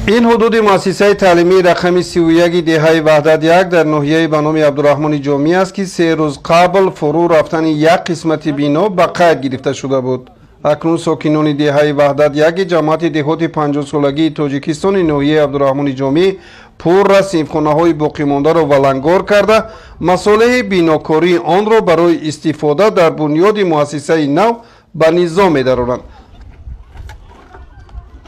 این حدود مؤسسه تعلیمی رقم 31 دهه وحدت یک در ناحیه به نام عبدالرحمن جامی است که 3 روز قبل فرو رفتن یک قسمت بنا به قید گرفته شده بود. اکنون ساکنان دهه وحدت یک جماعت دهات 50 سالگی تاجیکستان ناحیه عبدالرحمن جامی پور را سیمخانه های باقی مانده را ولنگار کرده مصالح بیناکاری آن را برای استفاده در بنیاد مؤسسه نو به نظام می‌دارند.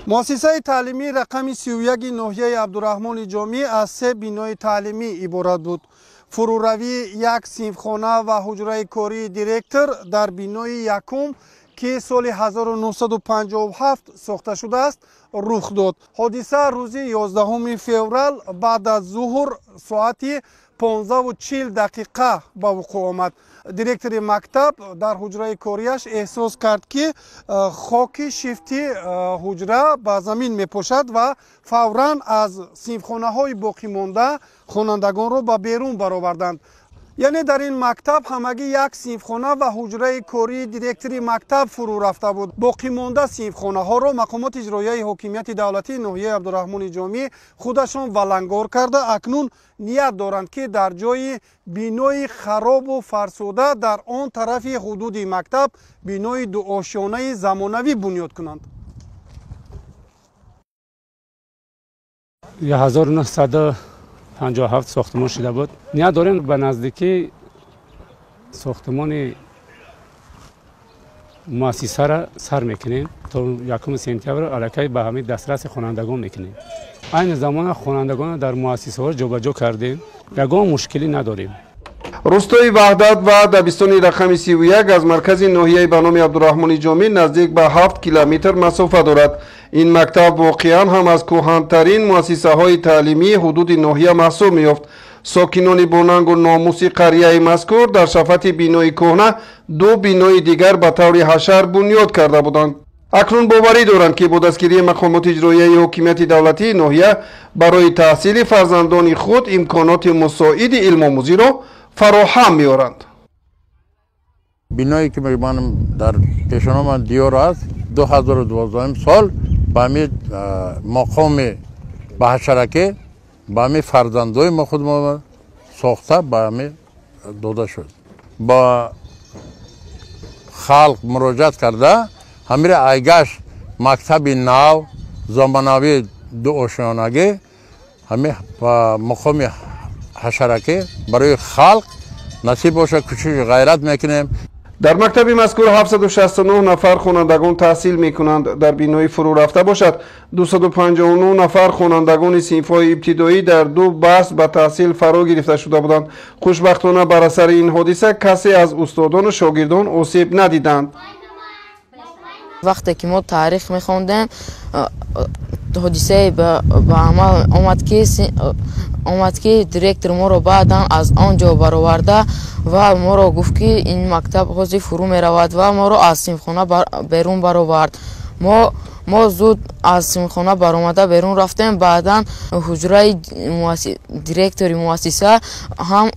مؤسسه تعلیمی رقم 31 ناحیه عبدالرحمن جامی از 3 بینای تعلیمی عبارت بود. فروروی یک صنفخانه و حجره کاری دیرکتور در بینای یکم که سال 1957 ساخته شده است رخ داد. حادثه روز 11 فوریه بعد از ظهر ساعت 15:40 دقیقه به وقوع آمد. دیرکتور مکتب در حجره کاریش احساس کرد که خاک شیفتی حجره به زمین میپاشد و فوراً از صنفخانه های باقی مانده خوانندگان را به بیرون برآوردند. یعنی در این مکتب همگی یک صنفخانه و حجره کاری دیرکتوری مکتب فرو رفته بود. باقی مانده صنفخانه ها را مقامات اجرایی حاکمیت دولتی ناحیه عبدالرحمن جامی خودشان ولنگار کرده اکنون نیت دارند که در جای بینای خراب و فرسوده در آن طرف حدود مکتب بینای 2 آشیانه زمانوی بنیاد کنند. 1957 ساختمان شده بود. نیت داریم به نزدیکی ساختمان مؤسسه را سر میکنیم تا 1 سپتامبر علاقه به همه دسترس خوانندگان میکنیم. این زمان خوانندگان در مؤسسه ها جابجا کردیم. یگان مشکلی نداریم. روستای وحدت و دبستان رقم 31 از مرکز ناحیه به نام عبدالرحمن جامی نزدیک به 7 کیلومتر مسافت دارد. این مکتب واقعا هم از کهن‌ترین مؤسسه های تعلیمی حدود ناحیه محسوب می‌یافت. ساکنان بوننگ و ناموسی قریه مذکور در شفت بینای کهنه 2 بینای دیگر به طور حشر بنیاد کرده بودند. اکنون باوری دارند که با دستگیری مقامات اجرایی حاکمیت دولتی ناحیه برای تحصیل فرزندان خود امکانات مساعد علم آموزی را فراهم می‌آورند. بینایی که من در پیشنهاد دیار است 2012 سال با می مقام به حشرکه با می فرزندای ما خود ما ساخته با می داده شد. با خلق مراجعت کرده همیر ایگاش مکتب نو زمانوی 2 آشیانگی همه با مقام حشرکه برای خلق نصیب باشه کوشش غیرت میکنیم. در مکتب مذکور 769 نفر خوانندگان تحصیل میکنند. در بینای فرو رفته باشد 259 نفر خوانندگان صنف‌های ابتدایی در 2 بخش به تحصیل فرا گرفته شده بودند. خوشبختانه بر اثر این حادثه کسی از استادان و شاگردان آسیب ندیدند. وقتی که ما تاریخ میخوندیم حادثه به عمل آمد که دیرکتور ما رو بعدا از آنجا برآورده و ما رو گفت که این مکتب حاضر فرو می رود و ما رو از صنفخانه بیرون برآورد. ما زود از صنفخانه برآمده بیرون رفتیم. بعدا حجره دیرکتوری مؤسسه هم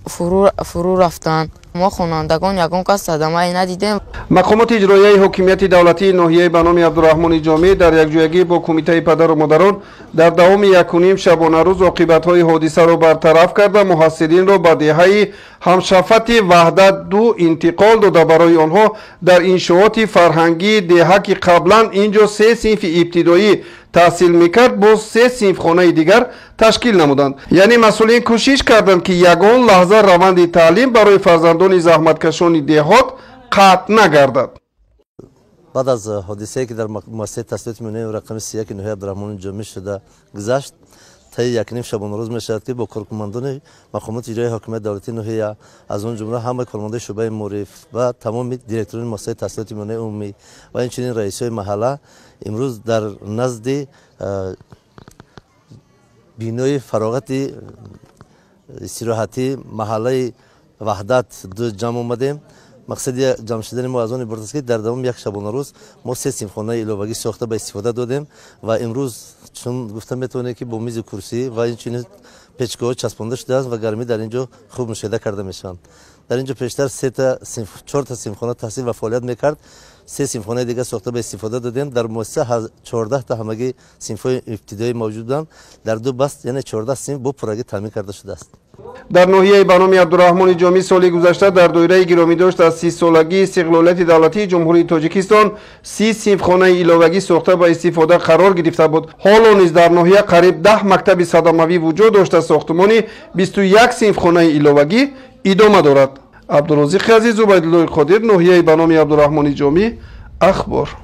فرو رفتند. ما خوانندگان یگان کس صدمه ندیدیم. مقامات اجرایی حاکمیت دولتی ناحیه به نام عبدالرحمن جامی در یکجایگی با کمیته پدر و مادران در دوام 1.5 شبانه روز عاقبت‌های حادثه را برطرف کرده محصلین را به دهه همشفت وحدت 2 انتقال داده برای آنها در انشاءات فرهنگی دهه که قبلا اینجا 3 صنف ابتدایی تحصیل میکرد باز 3 صنفخانه دیگر تشکیل نمودند. یعنی مسئولین کوشش کردند که یگان لحظه روند تعلیم برای فرزندان زحمتکشان دهات قطع نگردد. بعد از حادثه‌ای که در مؤسسه تحصیلات میانه رقم 31 ناحیه عبدالرحمن جامی شده گذشت طی 1.5 شبانه روز میشد که با کارمندان مقامات اجرایی حاکمیت دولتی ناحیه از اون جمله همه کارمندان شعبه معارف و تمام دیرکتوران مؤسسه تحصیلات میانه عمومی و همچنین رئیسای محله امروز در نزد بینای فراغت استراحتی محله وحدت 2 جمع آمدیم. مقصد جمع شدن ما از آن عبارت است که در دوام 1 شبانه روز ما 3 صنفخانه علاوگی ساخته به استفاده دادیم و امروز چون گفتم میتونه که با میز کرسی و این چنین پیچکه‌ها چسبانده شده است و گرمی در اینجا خوب مشاهده کرده میشن. در اینجا پیشتر 4 تا صنفخانه تحصیل و فعالیت میکرد. 3 سیمفونه دیگه ساخته به استفاده دادیم. در مؤسسه 14 تا همگی سیمفون ابتدایی موجودن. در 2 بست یعنی 14 سیمف با پروژه تامین کرده شده است. در ناحیه بانام عبدالرحمن جامی سال گذشته در دایره گرامی داشت از 30 سالگی استقلالیت دولتی جمهوری تاجیکستان 30 سیمخانه ایلاوگی ساخته به استفاده قرار گرفته بود. حالا نیز در ناحیه قریب 10 مکتب صداموی وجود داشته. ساختمان 21 سیمخانه ایلاوگی ادامه دارد. عبدالرزاق عزیز و عبیدالله قادر، ناحیه بانام عبدالرحمن جامی، اخبار.